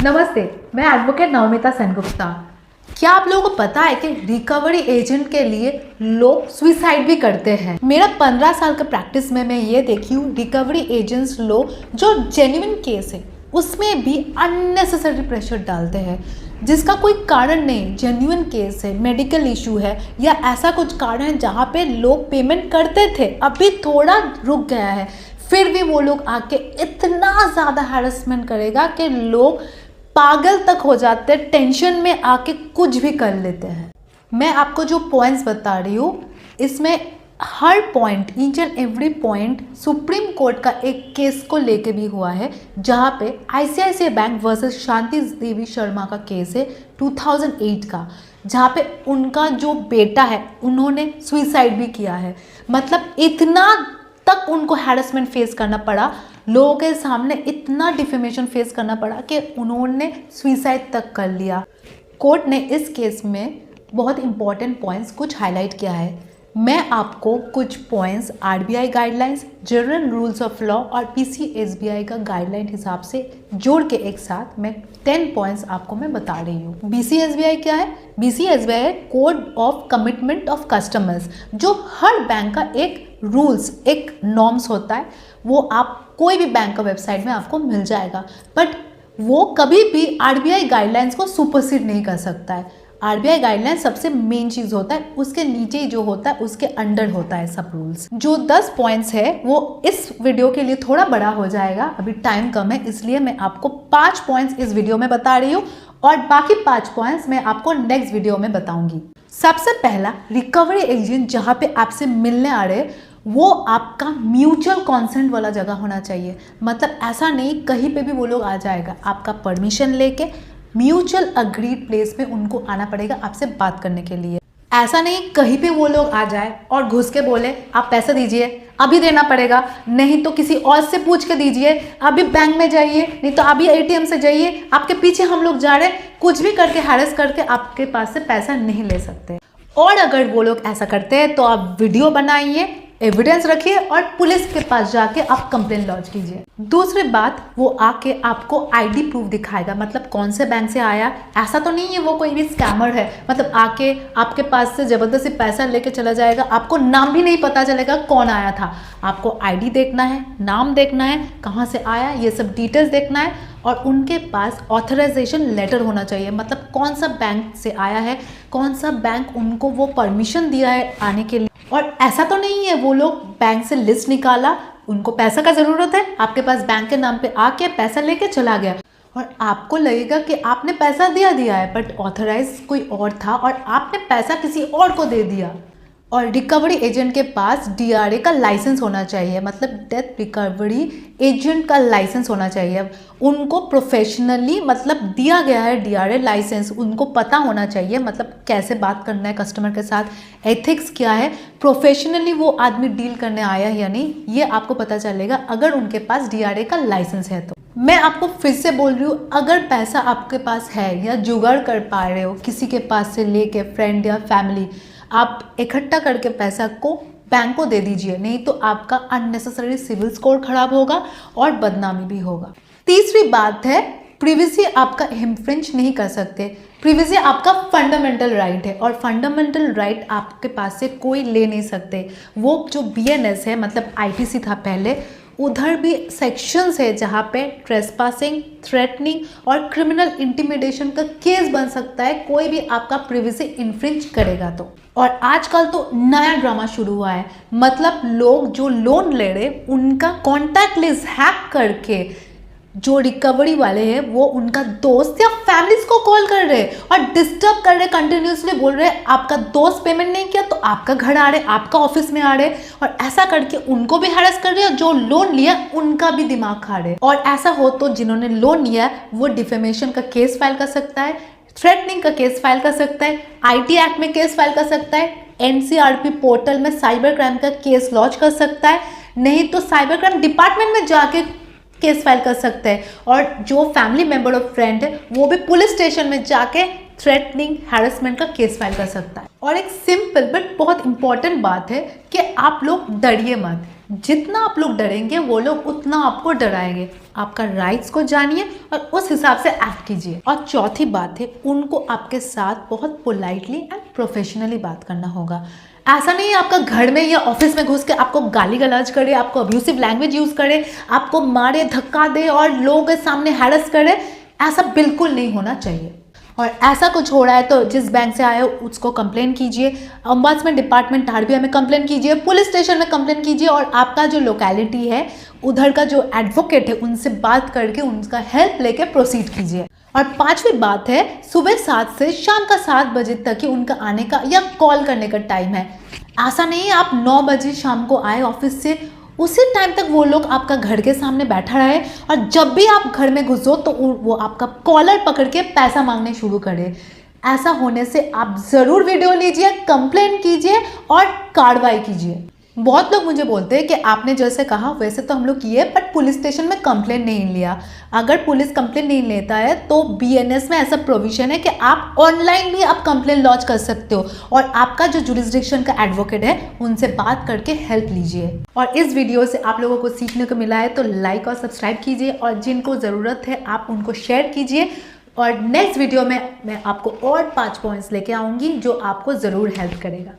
नमस्ते, मैं एडवोकेट नवमिता सेनगुप्ता। क्या आप लोगों को पता है कि रिकवरी एजेंट के लिए लोग सुसाइड भी करते हैं। मेरा 15 साल का प्रैक्टिस में मैं ये देखी हूँ, रिकवरी एजेंट्स लोग जो जेन्युइन केस है उसमें भी अननेसेसरी प्रेशर डालते हैं जिसका कोई कारण नहीं। जेन्युइन केस है, मेडिकल इशू है या ऐसा कुछ कारण है जहाँ पे लोग पेमेंट करते थे, अभी थोड़ा रुक गया है, फिर भी वो लोग आके इतना ज़्यादा हैरेसमेंट करेगा कि लोग पागल तक हो जाते हैं, टेंशन में आके कुछ भी कर लेते हैं। मैं आपको जो पॉइंट्स बता रही हूँ इसमें हर point, each and every point supreme court का एक केस को लेके भी हुआ है, जहाँ पे ICICI bank versus Shanti Devi Sharma का केस है 2008 का, जहाँ पे उनका जो बेटा है उन्होंने सुसाइड भी किया है। मतलब इतना तक उनको हैरेसमेंट फेस करना पड़ा, लोगों के सामने इतना डिफेमेशन फेस करना पड़ा कि उन्होंने सुसाइड तक कर लिया। कोर्ट ने इस केस में बहुत इंपॉर्टेंट पॉइंट्स कुछ हाईलाइट किया है। मैं आपको कुछ points RBI guidelines, general rules of law और पीसीएसबीआई का गाइडलाइन हिसाब से जोड़ के एक साथ मैं 10 पॉइंट्स आपको मैं बता रही हूँ। बीसीएसबीआई क्या है? बीसीएसबीआई है code of commitment of customers, जो हर बैंक का एक रूल्स, एक नॉर्म्स होता है। वो आप कोई भी बैंक का वेबसाइट में आपको मिल जाएगा, बट वो कभी भी आरबीआई गाइडलाइंस को सुपरसीड नहीं कर सकता है। आरबीआई गाइडलाइन सबसे मेन चीज़ होता है, उसके नीचे जो होता है उसके अंडर होता है सब रूल्स। जो 10 पॉइंट्स है वो इस वीडियो के लिए थोड़ा बड़ा हो जाएगा, अभी टाइम कम है, इसलिए मैं आपको 5 पॉइंट्स इस वीडियो में बता रही हूँ और बाकी 5 पॉइंट्स मैं आपको नेक्स्ट वीडियो में बताऊंगी। सबसे पहला, रिकवरी एजेंट जहाँ पे आपसे मिलने आ रहे वो आपका म्यूचुअल कॉन्सेंट वाला जगह होना चाहिए। मतलब ऐसा नहीं कहीं पे भी वो लोग आ जाएगा, आपका परमिशन लेके म्यूचुअल अग्रीड प्लेस में उनको आना पड़ेगा आपसे बात करने के लिए। ऐसा नहीं कहीं पे वो लोग आ जाए और घुस के बोले आप पैसा दीजिए, अभी देना पड़ेगा, नहीं तो किसी और से पूछ के दीजिए, अभी बैंक में जाइए, नहीं तो अभी एटीएम से जाइए, आपके पीछे हम लोग जा रहे हैं, कुछ भी करके हैरेस करके आपके पास से पैसा नहीं ले सकते। और अगर वो लोग ऐसा करते हैं तो आप वीडियो बनाइए, एविडेंस रखिए और पुलिस के पास जाके आप कंप्लेन लॉन्च कीजिए। दूसरी बात, वो आके आपको आईडी प्रूफ दिखाएगा, मतलब कौन से बैंक से आया। ऐसा तो नहीं है वो कोई भी स्कैमर है, मतलब आके आपके पास से जबरदस्ती पैसा लेके चला जाएगा, आपको नाम भी नहीं पता चलेगा कौन आया था। आपको आईडी देखना है, नाम देखना है, कहाँ से आया, ये सब डिटेल्स देखना है और उनके पास ऑथराइजेशन लेटर होना चाहिए, मतलब कौन सा बैंक से आया है, कौन सा बैंक उनको वो परमिशन दिया है आने के लिए। और ऐसा तो नहीं है वो लोग बैंक से लिस्ट निकाला, उनको पैसा का ज़रूरत है, आपके पास बैंक के नाम पे आके पैसा लेके चला गया और आपको लगेगा कि आपने पैसा दिया है, बट ऑथराइज कोई और था और आपने पैसा किसी और को दे दिया। और रिकवरी एजेंट के पास डीआरए का लाइसेंस होना चाहिए, मतलब डेथ रिकवरी एजेंट का लाइसेंस होना चाहिए। उनको प्रोफेशनली मतलब दिया गया है डीआरए लाइसेंस, उनको पता होना चाहिए मतलब कैसे बात करना है कस्टमर के साथ, एथिक्स क्या है, प्रोफेशनली वो आदमी डील करने आया है या नहीं, ये आपको पता चलेगा अगर उनके पास डीआरए का लाइसेंस है तो। मैं आपको फिर से बोल रही हूँ, अगर पैसा आपके पास है या जुगाड़ कर पा रहे हो किसी के पास से लेके, फ्रेंड या फैमिली, आप इकट्ठा करके पैसा को बैंक को दे दीजिए, नहीं तो आपका अननेसेसरी सिविल स्कोर खराब होगा और बदनामी भी होगा। तीसरी बात है, प्रिवेसी आपका इन्फ्रिंज नहीं कर सकते। प्रिवेसी आपका फंडामेंटल राइट है और फंडामेंटल राइट आपके पास से कोई ले नहीं सकते। वो जो बीएनएस है, मतलब आईपीसी था पहले, उधर भी सेक्शंस है जहाँ पे ट्रेसपासिंग, थ्रेटनिंग और क्रिमिनल इंटिमिडेशन का केस बन सकता है कोई भी आपका प्रिवेसी इन्फ्रिंज करेगा तो। और आजकल तो नया ड्रामा शुरू हुआ है, मतलब लोग जो लोन ले रहे उनका कॉन्टैक्ट लिस्ट हैक करके जो रिकवरी वाले हैं वो उनका दोस्त या फैमिलीज को कॉल कर रहे और डिस्टर्ब कर रहे, कंटिन्यूसली बोल रहे आपका दोस्त पेमेंट नहीं किया तो आपका घर आ रहे, आपका ऑफिस में आ रहे, और ऐसा करके उनको भी हैरेस कर रहे हैं, जो लोन लिया उनका भी दिमाग खा रहे। और ऐसा हो तो जिन्होंने लोन लिया वो डिफेमेशन का केस फाइल कर सकता है, थ्रेटनिंग का केस फाइल कर सकता है, आईटी एक्ट में केस फाइल कर सकता है, एनसीआरपी पोर्टल में साइबर क्राइम का केस लॉन्च कर सकता है, नहीं तो साइबर क्राइम डिपार्टमेंट में जाके केस फाइल कर सकते हैं। और जो फैमिली मेंबर और फ्रेंड है वो भी पुलिस स्टेशन में जाके थ्रेटनिंग, हैरेसमेंट का केस फाइल कर सकता है। और एक सिंपल बट बहुत इंपॉर्टेंट बात है कि आप लोग डरिए मत। जितना आप लोग डरेंगे वो लोग उतना आपको डराएंगे। आपका राइट्स को जानिए और उस हिसाब से एक्ट कीजिए। और चौथी बात है, उनको आपके साथ बहुत पोलाइटली एंड प्रोफेशनली बात करना होगा। ऐसा नहीं है आपका घर में या ऑफिस में घुस के आपको गाली गलौज करे, आपको अब्यूसिव लैंग्वेज यूज़ करे, आपको मारे, धक्का दे और लोगों के सामने हैरेस करे। ऐसा बिल्कुल नहीं होना चाहिए। और ऐसा कुछ हो रहा है तो जिस बैंक से आए हो उसको कंप्लेन कीजिए, ombudsman डिपार्टमेंट आरबीआई में कंप्लेन कीजिए, पुलिस स्टेशन में कंप्लेन कीजिए और आपका जो लोकेलिटी है उधर का जो एडवोकेट है उनसे बात करके उनका हेल्प लेके प्रोसीड कीजिए। और पांचवी बात है, सुबह 7 से शाम का 7 बजे तक ही उनका आने का या कॉल करने का टाइम है। ऐसा नहीं है आप 9 बजे शाम को आए ऑफिस से, उसी टाइम तक वो लोग आपका घर के सामने बैठा रहे और जब भी आप घर में घुसो तो वो आपका कॉलर पकड़ के पैसा मांगने शुरू करे। ऐसा होने से आप ज़रूर वीडियो लीजिए, कंप्लेन कीजिए और कार्रवाई कीजिए। बहुत लोग मुझे बोलते हैं कि आपने जैसे कहा वैसे तो हम लोग किए, बट पुलिस स्टेशन में कंप्लेन नहीं लिया। अगर पुलिस कंप्लेन नहीं लेता है तो बीएनएस में ऐसा प्रोविजन है कि आप ऑनलाइन भी आप कंप्लेन लॉन्च कर सकते हो और आपका जो जुरिस्डिक्शन का एडवोकेट है उनसे बात करके हेल्प लीजिए। और इस वीडियो से आप लोगों को सीखने को मिला है तो लाइक और सब्सक्राइब कीजिए और जिनको ज़रूरत है आप उनको शेयर कीजिए। और नेक्स्ट वीडियो में मैं आपको और 5 पॉइंट्स लेके आऊँगी जो आपको ज़रूर हेल्प करेगा।